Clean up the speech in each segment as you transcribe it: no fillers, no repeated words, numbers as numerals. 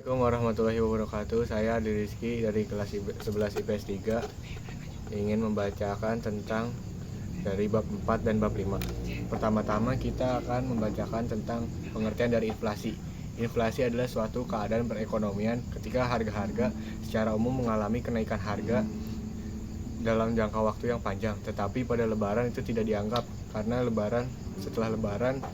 Assalamualaikum warahmatullahi wabarakatuh. Saya Adi Rizky dari kelas 11 IPS 3 ingin membacakan tentang dari bab 4 dan bab 5. Pertama-tama kita akan membacakan tentang pengertian dari inflasi. Inflasi adalah suatu keadaan perekonomian ketika harga-harga secara umum mengalami kenaikan harga dalam jangka waktu yang panjang, tetapi pada lebaran itu tidak dianggap karena setelah lebaran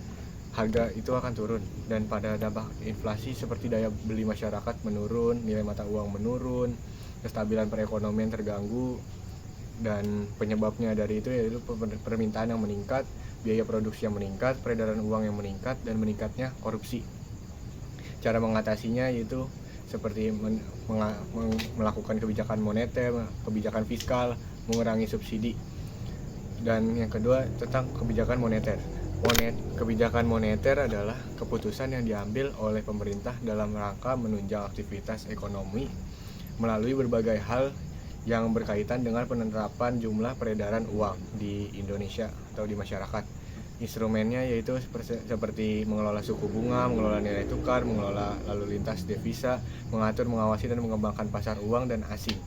harga itu akan turun, dan pada dampak inflasi seperti daya beli masyarakat menurun, nilai mata uang menurun, kestabilan perekonomian terganggu, dan penyebabnya dari itu yaitu permintaan yang meningkat, biaya produksi yang meningkat, peredaran uang yang meningkat, dan meningkatnya korupsi. Cara mengatasinya yaitu seperti melakukan kebijakan moneter, kebijakan fiskal, mengurangi subsidi. Dan yang kedua tentang kebijakan moneter. Kebijakan moneter adalah keputusan yang diambil oleh pemerintah dalam rangka menunjang aktivitas ekonomi melalui berbagai hal yang berkaitan dengan penerapan jumlah peredaran uang di Indonesia atau di masyarakat. Instrumennya yaitu seperti mengelola suku bunga, mengelola nilai tukar, mengelola lalu lintas devisa, mengatur, mengawasi, dan mengembangkan pasar uang dan asing.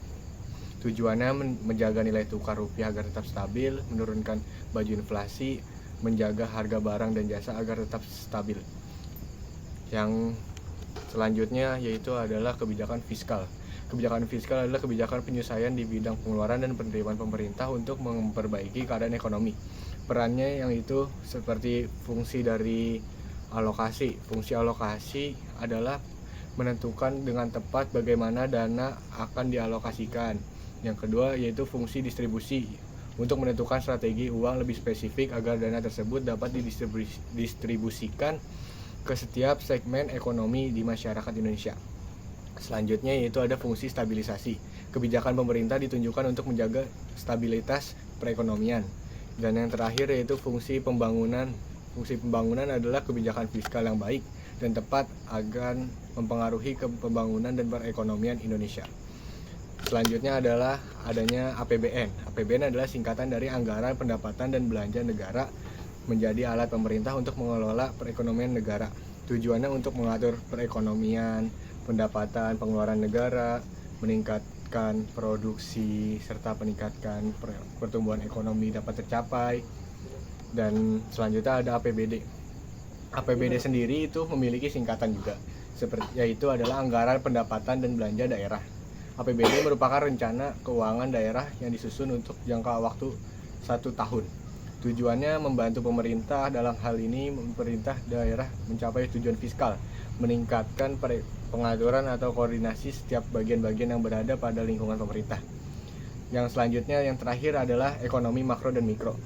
Tujuannya menjaga nilai tukar rupiah agar tetap stabil, menurunkan laju inflasi, menjaga harga barang dan jasa agar tetap stabil. Yang selanjutnya yaitu adalah kebijakan fiskal. Kebijakan fiskal adalah kebijakan penyesuaian di bidang pengeluaran dan penerimaan pemerintah untuk memperbaiki keadaan ekonomi. Perannya yang itu seperti fungsi dari alokasi. Fungsi alokasi adalah menentukan dengan tepat bagaimana dana akan dialokasikan. Yang kedua yaitu fungsi distribusi, untuk menentukan strategi uang lebih spesifik agar dana tersebut dapat didistribusikan ke setiap segmen ekonomi di masyarakat Indonesia. Selanjutnya yaitu ada fungsi stabilisasi. Kebijakan pemerintah ditunjukkan untuk menjaga stabilitas perekonomian. Dan yang terakhir yaitu fungsi pembangunan. Fungsi pembangunan adalah kebijakan fiskal yang baik dan tepat agar mempengaruhi pembangunan dan perekonomian Indonesia. Selanjutnya adalah adanya APBN. APBN adalah singkatan dari Anggaran Pendapatan dan Belanja Negara, menjadi alat pemerintah untuk mengelola perekonomian negara. Tujuannya untuk mengatur perekonomian, pendapatan, pengeluaran negara, meningkatkan produksi, serta meningkatkan pertumbuhan ekonomi dapat tercapai. Dan selanjutnya ada APBD. APBD sendiri itu memiliki singkatan juga, yaitu adalah Anggaran Pendapatan dan Belanja Daerah. APBD merupakan rencana keuangan daerah yang disusun untuk jangka waktu 1 tahun. Tujuannya membantu pemerintah, dalam hal ini pemerintah daerah, mencapai tujuan fiskal, meningkatkan pengaturan atau koordinasi setiap bagian-bagian yang berada pada lingkungan pemerintah. Yang selanjutnya, yang terakhir adalah ekonomi makro dan mikro.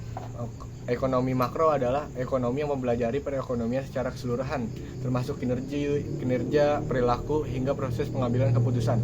Ekonomi makro adalah ekonomi yang mempelajari perekonomian secara keseluruhan, termasuk kinerja, perilaku, hingga proses pengambilan keputusan.